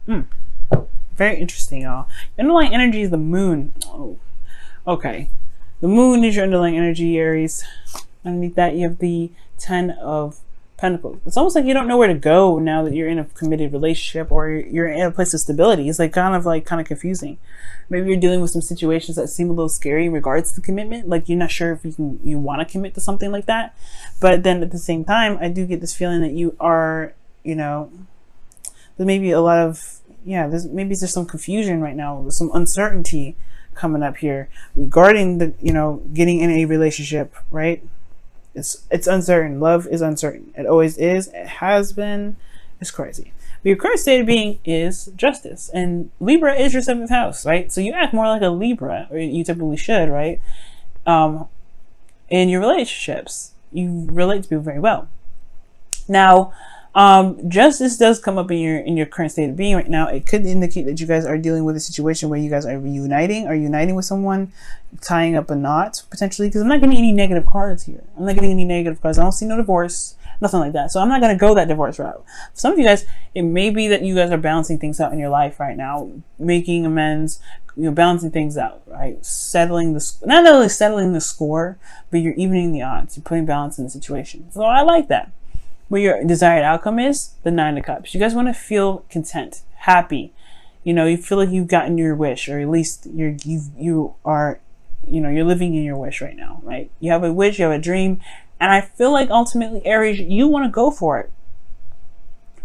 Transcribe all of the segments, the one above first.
Hmm. Very interesting, y'all. Underlying energy is the moon. Oh, okay. The moon is your underlying energy, Aries. Underneath that, you have the 10 of Pentacles. It's almost like you don't know where to go now that you're in a committed relationship or you're in a place of stability. It's like kind of confusing. Maybe you're dealing with some situations that seem a little scary in regards to commitment. Like you're not sure if you want to commit to something like that. But then at the same time, I do get this feeling that you are, there may be a lot of, there's some confusion right now. There's some uncertainty coming up here regarding the, getting in a relationship, right? It's uncertain. Love is uncertain. It always is. It has been. It's crazy. But your current state of being is justice. And Libra is your 7th house, right? So you act more like a Libra, or you typically should, right? In your relationships. You relate to people very well. Now, justice does come up in your current state of being right now. It could indicate that you guys are dealing with a situation where you guys are uniting with someone, tying up a knot potentially, because I'm not getting any negative cards here. I'm not getting any negative cards. I don't see no divorce, nothing like that. So I'm not going to go that divorce route. For some of you guys, it may be that you guys are balancing things out in your life right now, making amends, balancing things out, right? Not only settling the score, but you're evening the odds. You're putting balance in the situation. So I like that. What your desired outcome is the 9 of Cups. You guys want to feel content, happy. You feel like you've gotten your wish, or at least you're living in your wish right now, right? You have a wish, you have a dream, and I feel like ultimately, Aries, you want to go for it,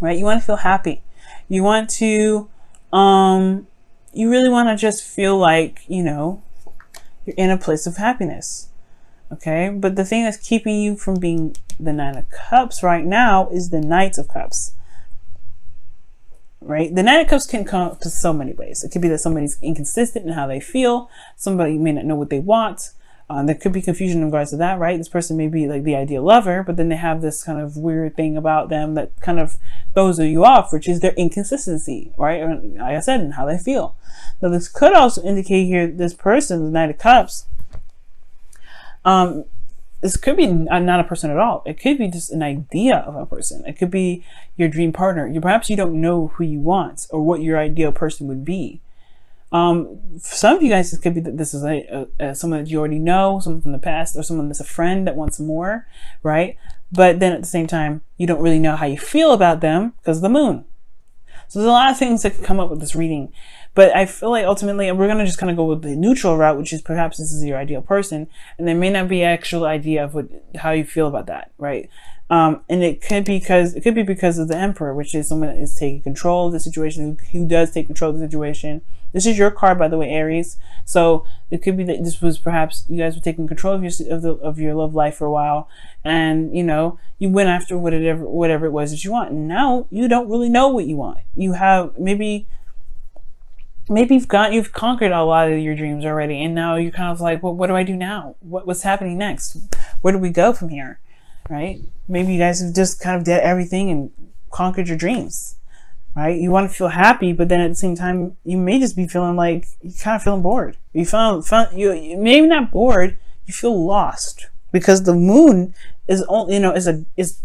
right? You want to feel happy. You want to, you really want to just feel like, you're in a place of happiness. Okay, but the thing that's keeping you from being the 9 of Cups right now is the Knight of Cups. Right? The 9 of Cups can come to so many ways. It could be that somebody's inconsistent in how they feel. Somebody may not know what they want. There could be confusion in regards to that, right? This person may be like the ideal lover, but then they have this kind of weird thing about them that kind of throws you off, which is their inconsistency, right? Or, like I said, in how they feel. Now, this could also indicate here this person, the 9 of Cups, this could be not a person at all. It could be just an idea of a person. It could be your dream partner. Perhaps you don't know who you want or what your ideal person would be. For some of you guys, it could be that this is someone that you already know, someone from the past, or someone that's a friend that wants more, right? But then at the same time, you don't really know how you feel about them because of the moon. So there's a lot of things that could come up with this reading. But I feel like ultimately we're going to just kind of go with the neutral route, which is perhaps this is your ideal person. And there may not be an actual idea of how you feel about that, right? And it could be because of the Emperor, which is someone that is taking control of the situation, who does take control of the situation. This is your card, by the way, Aries. So it could be that this was perhaps you guys were taking control of your love life for a while, and you went after whatever it was that you want. And now you don't really know what you want. You have maybe you've conquered a lot of your dreams already, and now you're kind of like, well, what do I do now? What's happening next? Where do we go from here? Right? Maybe you guys have just kind of did everything and conquered your dreams. Right? You want to feel happy, but then at the same time, you may just be feeling like you're kind of feeling bored. You maybe not bored. You feel lost because the moon is is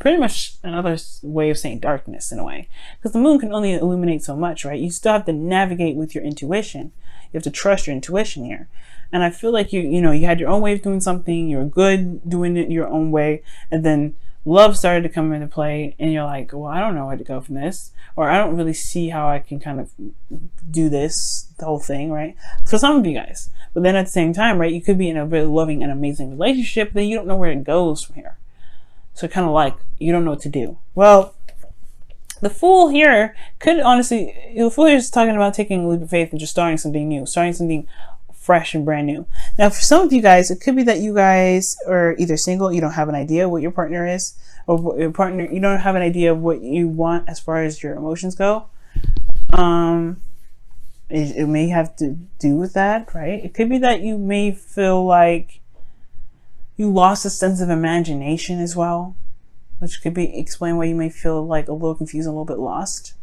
pretty much another way of saying darkness in a way, because the moon can only illuminate so much, right? You still have to navigate with your intuition. You have to trust your intuition here. And I feel like you had your own way of doing something. You were good doing it your own way, and then love started to come into play, and you're like, well, I don't know where to go from this, or I don't really see how I can kind of do the whole thing, right? For some of you guys. But then at the same time, right, you could be in a really loving and amazing relationship, but then you don't know where it goes from here. So kind of like, you don't know what to do. Well, the Fool here the Fool here is talking about taking a leap of faith and just starting something new, starting something fresh and brand new. Now, for some of you guys, it could be that you guys are either single, you don't have an idea what your partner is, or your partner, you don't have an idea of what you want as far as your emotions go. It may have to do with that, right? It could be that you may feel like you lost a sense of imagination as well, which could explain why you may feel like a little confused, a little bit lost.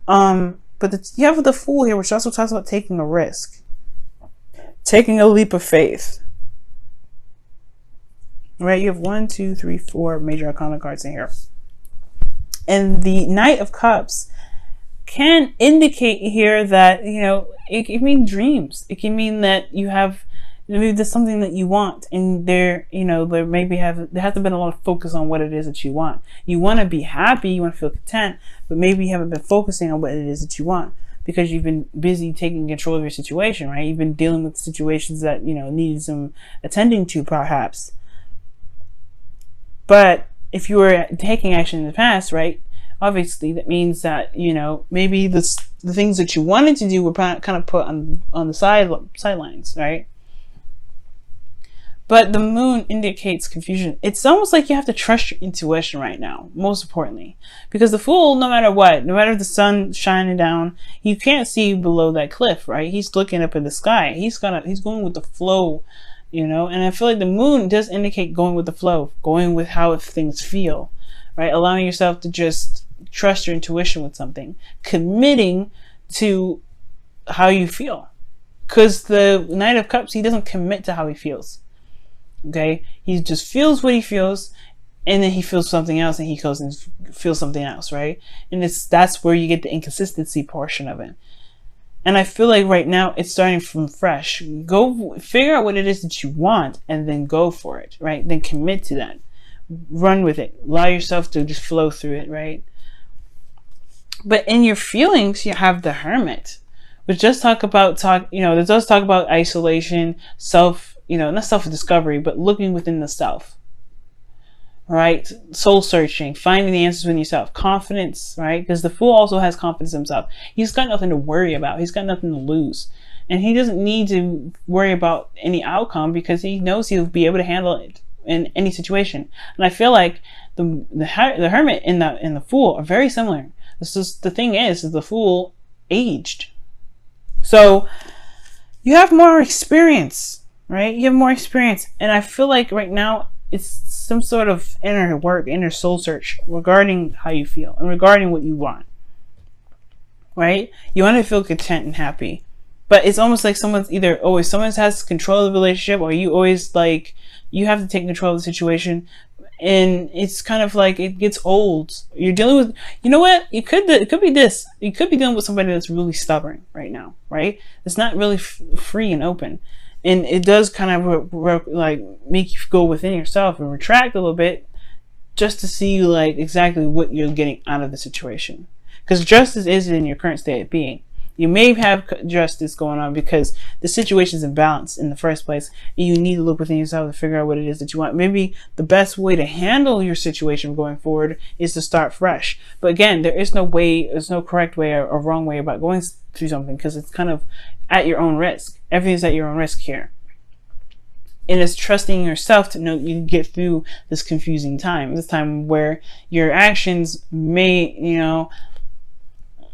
But you have the Fool here, which also talks about taking a risk. Taking a leap of faith. Right? You have 1, 2, 3, 4 major arcana cards in here. And the Knight of Cups can indicate here that, it can mean dreams. It can mean that you have, maybe there's something that you want, and there has been a lot of focus on what it is that you want. You want to be happy, you want to feel content, but maybe you haven't been focusing on what it is that you want because you've been busy taking control of your situation, right? You've been dealing with situations that, need some attending to, perhaps. But if you were taking action in the past, right, obviously that means that, maybe the things that you wanted to do were kind of put on the sidelines, right? But the moon indicates confusion. It's almost like you have to trust your intuition right now, most importantly. Because the Fool, no matter what, no matter the sun shining down, you can't see below that cliff, right? He's looking up in the sky. He's going with the flow, And I feel like the moon does indicate going with the flow, going with how things feel, right? Allowing yourself to just trust your intuition with something. Committing to how you feel. Because the Knight of Cups, he doesn't commit to how he feels. Okay, he just feels what he feels, and then he feels something else, and he goes and feels something else, right? And that's where you get the inconsistency portion of it. And I feel like right now it's starting from fresh. Go figure out what it is that you want, and then go for it, right? Then commit to that, run with it, allow yourself to just flow through it, right? But in your feelings, you have the Hermit, which does talk about isolation, not self-discovery, but looking within the self, right? Soul searching, finding the answers within yourself, confidence, right? Because the Fool also has confidence in himself. He's got nothing to worry about. He's got nothing to lose. And he doesn't need to worry about any outcome because he knows he'll be able to handle it in any situation. And I feel like the Hermit and the Fool are very similar. The thing is the Fool aged. So you have more experience. Right? You have more experience. And I feel like right now it's some sort of inner soul search regarding how you feel and regarding what you want. Right? You want to feel content and happy. But it's almost like someone has control of the relationship, or you always you have to take control of the situation. And it's kind of like it gets old. You're dealing with, it could be this. You could be dealing with somebody that's really stubborn right now, right? It's not really free and open. And it does kind of make you go within yourself and retract a little bit just to see exactly what you're getting out of the situation. Because justice isn't in your current state of being. You may have justice going on because the situation is imbalanced in the first place, and you need to look within yourself to figure out what it is that you want. Maybe the best way to handle your situation going forward is to start fresh. But again, there's no correct way or wrong way about going through something, because it's kind of at your own risk. Everything's at your own risk here. And it's trusting yourself to know that you can get through this confusing time, this time where your actions may,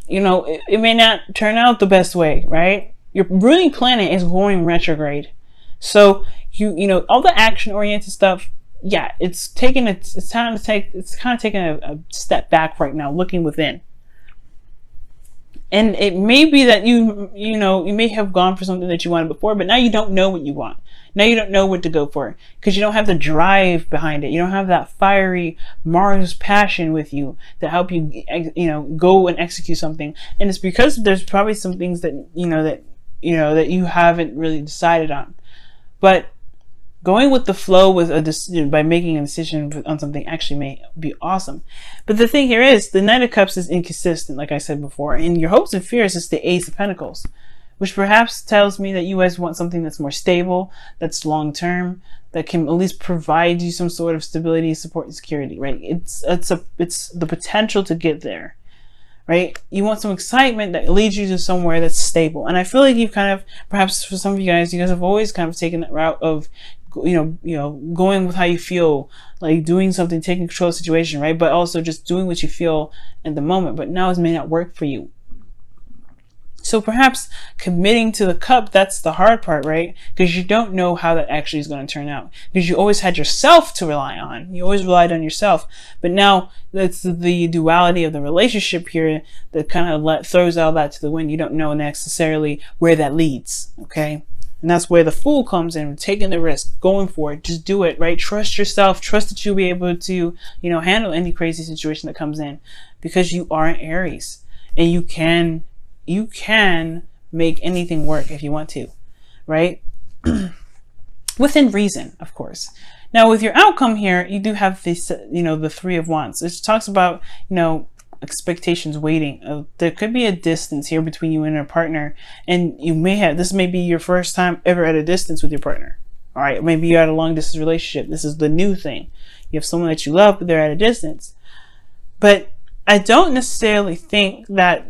it may not turn out the best way, right? Your ruling planet is going retrograde. So all the action-oriented stuff, yeah, it's kind of taking a step back right now, looking within. And it may be that you may have gone for something that you wanted before, but now you don't know what you want. Now you don't know what to go for because you don't have the drive behind it. You don't have that fiery Mars passion with you to help you, go and execute something. And it's because there's probably some things that you haven't really decided on. But going with the flow by making a decision on something actually may be awesome. But the thing here is the Knight of Cups is inconsistent, like I said before, and your hopes and fears is the Ace of Pentacles, which perhaps tells me that you guys want something that's more stable, that's long-term, that can at least provide you some sort of stability, support, and security, right? It's the potential to get there, right? You want some excitement that leads you to somewhere that's stable. And I feel like you've kind of, perhaps for some of you guys have always kind of taken that route of, going with how you feel, like doing something, taking control of the situation, right? But also just doing what you feel in the moment. But now it may not work for you. So perhaps committing to the cup, that's the hard part, right? Because you don't know how that actually is going to turn out. Because you always had yourself to rely on. You always relied on yourself. But now that's the duality of the relationship here that kind of throws all that to the wind. You don't know necessarily where that leads, okay? And that's where the Fool comes in, taking the risk, going for it. Just do it, right? Trust yourself. Trust that you'll be able to, handle any crazy situation that comes in, because you are an Aries. and you can make anything work if you want to, right? Within reason, of course. Now with your outcome here, you do have this, the Three of Wands. It talks about, expectations waiting. There could be a distance here between you and your partner, and this may be your first time ever at a distance with your partner. All right, maybe you're at a long distance relationship. This is the new thing. You have someone that you love, but they're at a distance. But I don't necessarily think that,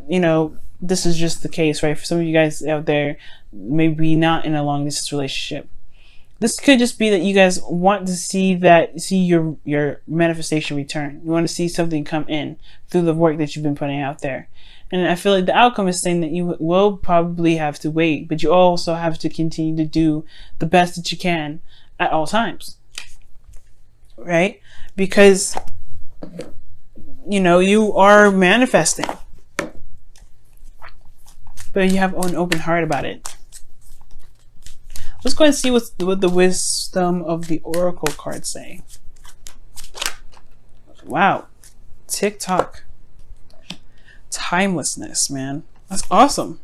this is just the case, right? For some of you guys out there, maybe not in a long distance relationship. This could just be that you guys want to see your manifestation return. You want to see something come in through the work that you've been putting out there. And I feel like the outcome is saying that you will probably have to wait, but you also have to continue to do the best that you can at all times, right? Because, you are manifesting, but you have an open heart about it. Let's go ahead and see what the wisdom of the oracle cards say. Wow. TikTok. Timelessness, man. That's awesome.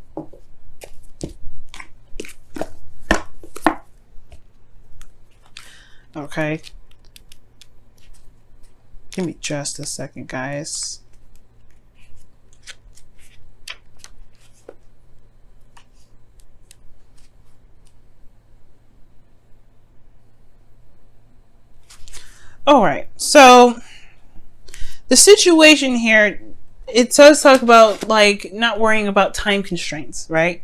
Okay. Give me just a second, guys. All right, so the situation here, it does talk about like not worrying about time constraints, right?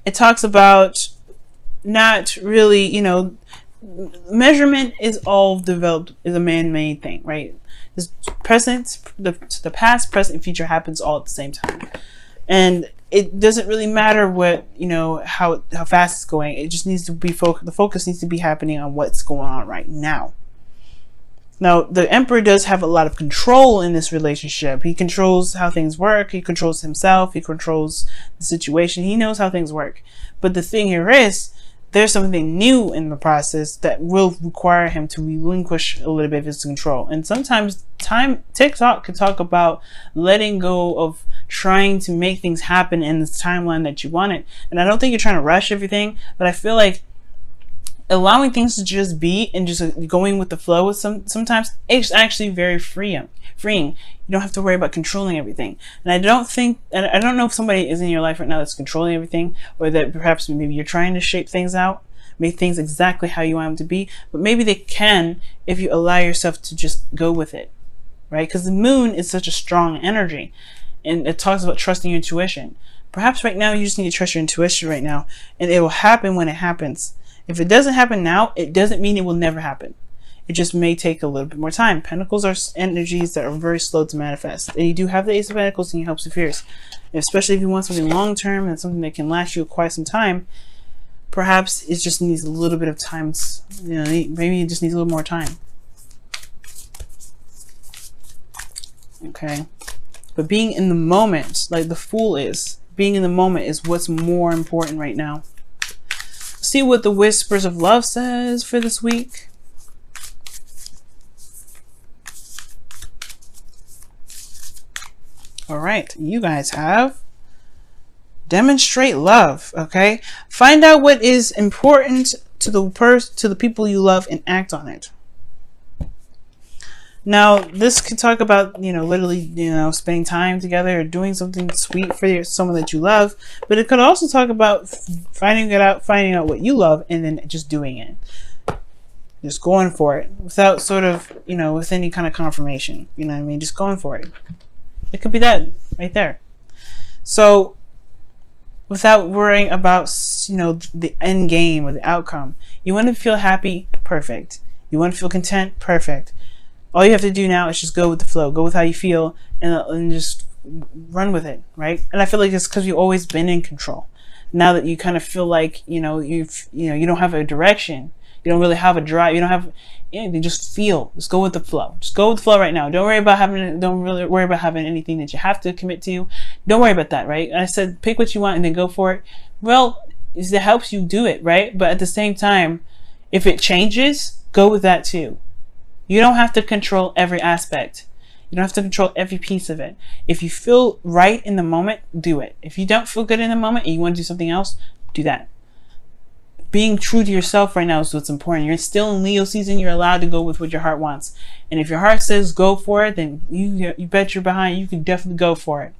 It talks about not really, measurement is all developed, is a man-made thing, right? This present, the past, present, future happens all at the same time, and it doesn't really matter what how fast it's going. It just needs to be the focus needs to be happening on what's going on right now. Now, the Emperor does have a lot of control in this relationship. He controls how things work. He controls himself. He controls the situation. He knows how things work. But the thing here is, there's something new in the process that will require him to relinquish a little bit of his control. And sometimes TikTok can talk about letting go of trying to make things happen in the timeline that you wanted. And I don't think you're trying to rush everything, but I feel like allowing things to just be and just going with the flow with sometimes it's actually very freeing. You don't have to worry about controlling everything. And I don't know if somebody is in your life right now that's controlling everything, or that perhaps maybe you're trying to shape things out, make things exactly how you want them to be, but maybe they can if you allow yourself to just go with it, right? Because the moon is such a strong energy, and it talks about trusting your intuition. Perhaps right now you just need to trust your intuition right now, and it will happen when it happens. If it doesn't happen now, it doesn't mean it will never happen. It just may take a little bit more time. Pentacles are energies that are very slow to manifest. And you do have the Ace of Pentacles in your hopes and fears. Especially if you want something long term and something that can last you quite some time, perhaps it just needs a little bit of time. Maybe it just needs a little more time. Okay. But being in the moment, like the Fool is, being in the moment is what's more important right now. See what the Whispers of Love says for this week. All right, you guys have demonstrate love. Okay, find out what is important to the people you love and act on it. Now, this could talk about, literally, spending time together or doing something sweet for someone that you love. But it could also talk about finding out what you love and then just doing it. Just going for it without sort of, with any kind of confirmation. You know what I mean? Just going for it. It could be that right there. So, without worrying about, the end game or the outcome. You want to feel happy? Perfect. You want to feel content? Perfect. All you have to do now is just go with the flow, go with how you feel, and just run with it, right? And I feel like it's because you've always been in control. Now that you kind of feel like you don't have a direction, you don't really have a drive, you don't have anything. Just feel, just go with the flow. Just go with the flow right now. Don't really worry about having anything that you have to commit to. Don't worry about that, right? I said pick what you want and then go for it. Well, it helps you do it, right? But at the same time, if it changes, go with that too. You don't have to control every aspect. You don't have to control every piece of it. If you feel right in the moment, do it. If you don't feel good in the moment and you want to do something else, do that. Being true to yourself right now is what's important. You're still in Leo season. You're allowed to go with what your heart wants. And if your heart says go for it, then you bet you're behind. You can definitely go for it.